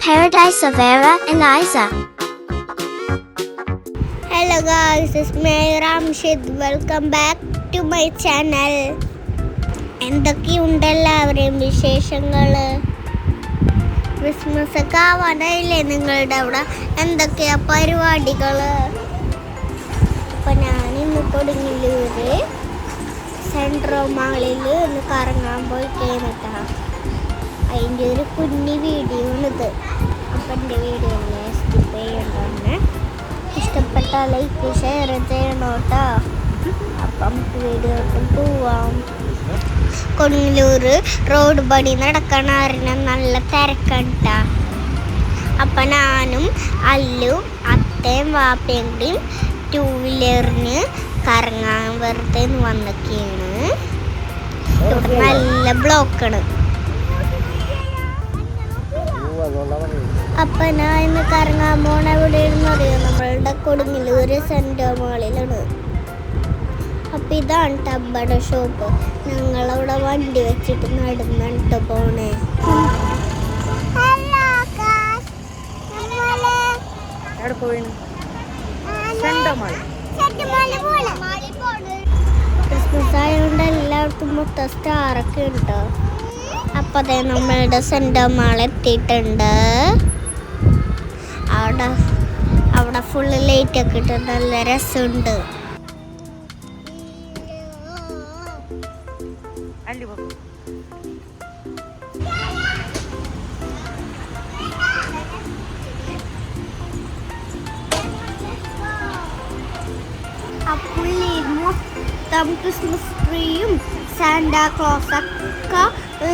paradise of Vera and Isa. Hello guys, it's me Ramshid. Welcome back to my channel. എന്തൊക്കെയുണ്ട് എല്ലാവരെയും വിശേഷങ്ങൾ? Christmas ഒക്കെ ആവാനായില്ലേ നിങ്ങളുടെ അവിടെ? എന്തൊക്കെയാ പരിപാടികൾ? അപ്പം ഞാനിന്ന് കൊടുങ്ങല്ലൂര് സെൻട്രൽ മാളിൽ ഒന്ന് കറങ്ങാൻ പോയി കഴിഞ്ഞിട്ടാ. അതിൻ്റെ ഒരു കുഞ്ഞി വീഡിയോ ആണിത്. അപ്പം എൻ്റെ വീഡിയോ സ്കിപ്പ് ചെയ്യണ്ടോന്ന്. ഇഷ്ടപ്പെട്ട ലൈക്ക് ഷെയർ ചെയ്യണം കേട്ടോ. അപ്പം വീഡിയോട്ട് പോവാം. കൊടുങ്ങല്ലൂർ റോഡ് പണി നടക്കണ കാരണം നല്ല തിരക്കണ്ട. അപ്പം ഞാനും അല്ലും അത്തയും വാപ്പയും കൂടിയും 2 വീലറിന് കറങ്ങാൻ വെറുതെ വന്നൊക്കെയാണ്. ഇവിടെ നല്ല ബ്ലോക്കാണ്. അപ്പം ഞാൻ ഇന്ന് കറങ്ങാൻ പോണ എവിടെയാണെന്ന് അറിയാം. നമ്മളുടെ കൊടുങ്ങല്ലൂര് സെൻട്രൽ മാളിലാണ്. അപ്പം ഇതാണ് ടബ്ബയുടെ ഷോപ്പ്. ഞങ്ങളവിടെ വണ്ടി വെച്ചിട്ട് നടന്നിട്ട് പോണേ. ക്രിസ്മസ് ആയതുകൊണ്ട് എല്ലായിടത്തും മൊത്തം സ്റ്റാറൊക്കെ ഉണ്ടോ. അപ്പം അതേ നമ്മളുടെ സെൻട്രൽ മാൾ എത്തിയിട്ടുണ്ട്. അവിടെ ഫുള്ള് ലൈറ്റൊക്കെ ഇട്ട് നല്ല രസമുണ്ട്. അപ്പോൾ മൊത്തം ക്രിസ്മസ് ട്രീയും സാന്റാക്ലോസ് ഒക്കെ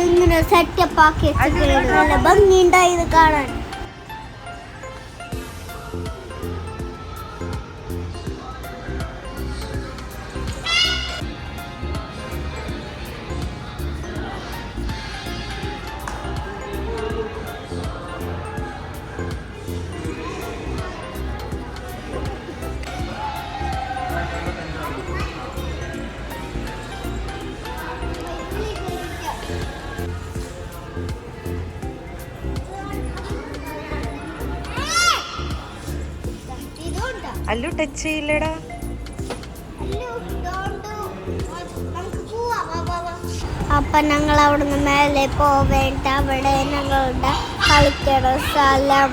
ഇങ്ങനെ സെറ്റപ്പ് ആക്കി വെച്ചിട്ടുണ്ട്. നല്ല ഭംഗിയുണ്ടായി ഇത് കാണാൻ. അല്ലു ടച്ച് ചെയ്യില്ലടാ. അപ്പൊ ഞങ്ങൾ അവിടുന്ന് മേലെ പോവേണ്ട. അവിടെ ഞങ്ങളുടെ കളിക്കണ സ്ഥലം.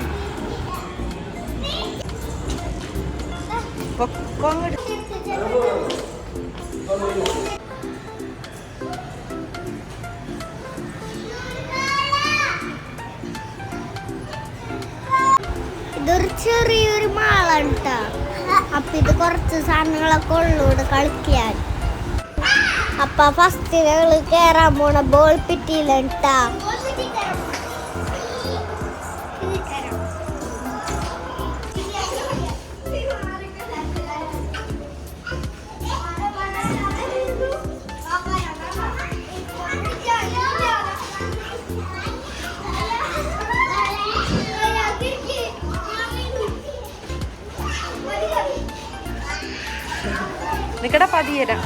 ഇതൊരു ചെറിയൊരു മാളാണ് കേട്ടോ. അപ്പൊ ഇത് കുറച്ച് സാധനങ്ങളൊക്കെ ഉള്ളൂ ഇവിടെ കളിക്കാൻ. അപ്പൊ ഫസ്റ്റ് ഞങ്ങള് കേറാൻ പോണ ബോൾ പിറ്റിയിലാണ് കേട്ടാ. നിക്കടാ പതിയരാ.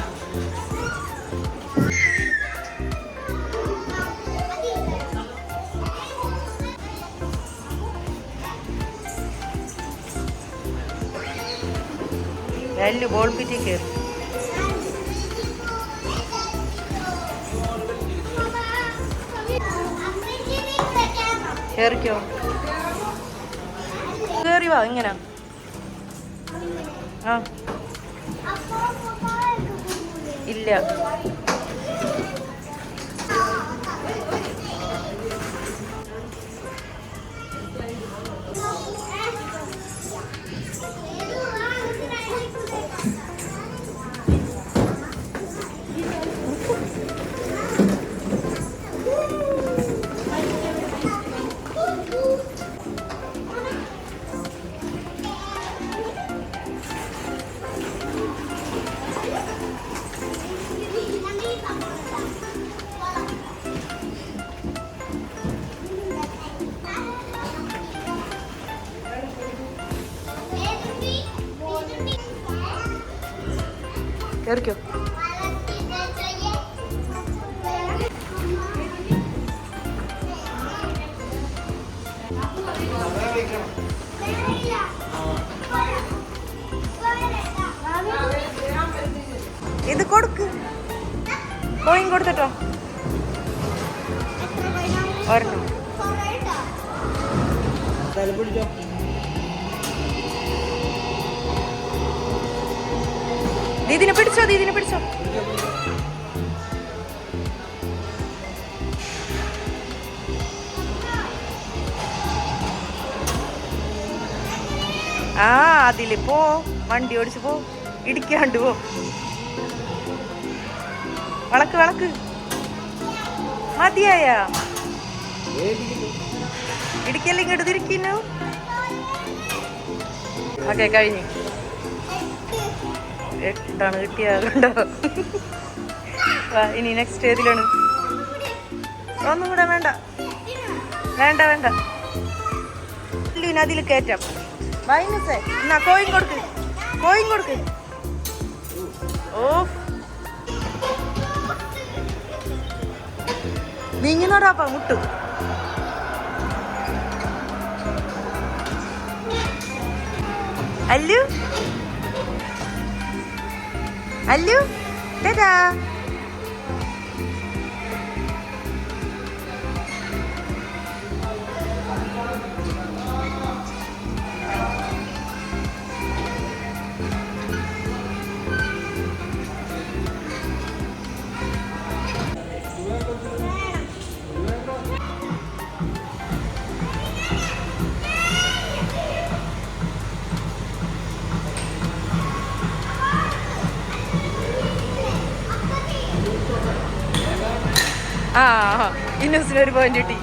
അല്ലു ബോൾ പിറ്റി കയറി. കേറിക്കോ, കേറി വാ. ഇങ്ങനെ ആ ഇല്ല. കേറിക്കോ. ഇത് കൊടുക്ക്, കോയിൻ കൊടുത്തിട്ടോ. ഒരെണ്ണം ദീദിനെ പിടിച്ചോ, ദീദിനെ പിടിച്ചോ. ആ അതില് പോ, വണ്ടി ഓടിച്ചു പോ, ഇടിക്കാണ്ട് പോ. വളക്ക് വളക്ക്, മതിയായ ഇടിക്കല്ല, ഇങ്ങോട്ട് തിരിക്കുന്നു. ഓക്കെ കഴിഞ്ഞു. 8 കിട്ടിയാകണ്ടോ. ഇനി നെക്സ്റ്റ് ഏതിലാണ്? ഒന്നും കൂടെ വേണ്ട, വേണ്ട വേണ്ട. അതിൽ കയറ്റാം. വൈകുന്നേ എന്നാ കോയിൻ കൊടുക്ക്, കോയിൻ കൊടുക്ക്. ഓ നീങ്ങുന്നോടാപ്പാ മുട്ടും. അല്ലു അല്ലു ടാറ്റാ. ആ ഇന്നൂസിനൊരു പോയിന്റ് കിട്ടി.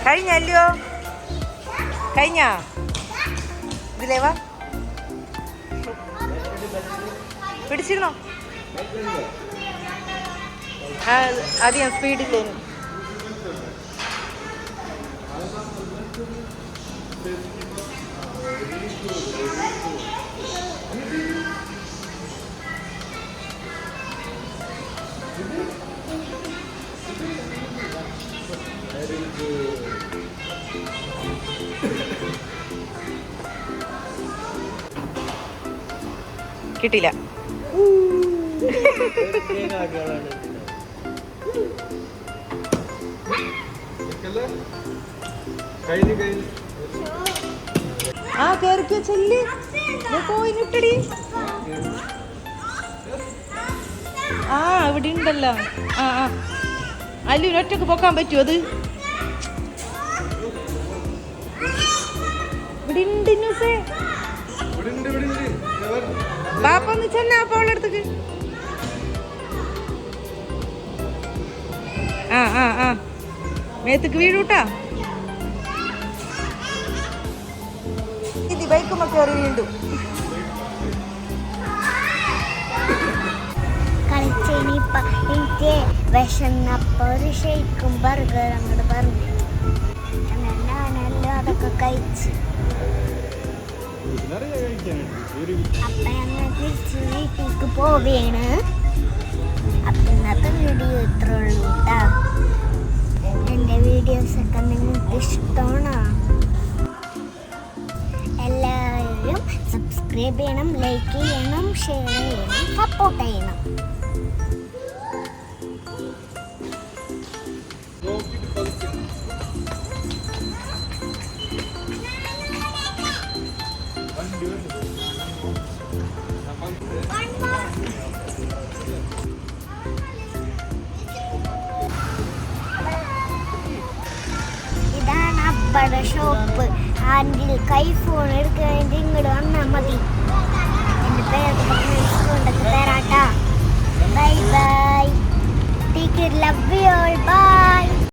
കഴിഞ്ഞല്ലോ, കഴിഞ്ഞ ഇതിലേ വാ, പിടിച്ചിരുന്നോ? അധികം സ്പീഡില്ലേനു. കിട്ടില്ല. ആ കേറിക്കോ ചെല്ല്. കോയിനിട്ടടി. ആ ഇവിടെ ഉണ്ടല്ലോ. ആ ആ അല്ലു ഒറ്റക്ക് പൊക്കാൻ പറ്റുമോ അത്? ഇവിടെ ഉണ്ട് ന്യൂസേ. ബാപ്പ ഒന്ന് ചെന്നാ അവളടുത്തേക്ക്. ആ ആ ആ മേത്തേക്ക് വീഴൂട്ടാ. ഇത് ബൈക്കുമ്പോ കയറി വീണ്ടും കളിച്ചേനിപ്പ എനിക്ക് വിശന്നപ്പോ ഒരു ഷെയ്ക്കും ബർഗർ അങ്ങോട്ട് പറഞ്ഞു. ഞാനെല്ലാം അതൊക്കെ കഴിച്ച്. അപ്പൊ ഞങ്ങൾ തിരിച്ച് വീട്ടിലേക്ക് പോവേണ്. അപ്പൊ ഇന്നത്തെ വീഡിയോ ഇത്ര ഉള്ളൂ കേട്ടാ. എൻ്റെ വീഡിയോസൊക്കെ നിങ്ങൾക്ക് ഇഷ്ടമാണോ? എല്ലാവരും സബ്സ്ക്രൈബ് ചെയ്യണം, ലൈക്ക് ചെയ്യണം, ഷെയർ ചെയ്യണം, സപ്പോർട്ട് ചെയ്യണം. ഇതാണ് അബ്ബയുടെ ഷോപ്പ്. ആൻഡിൽ കൈ ഫോൺ എടുക്കാൻ വേണ്ടി ഇങ്ങോട്ട് വന്നാൽ മതി. എൻ്റെ പേരൊക്കെ തരാട്ടാ. Bye bye. Take care. Love you all. By.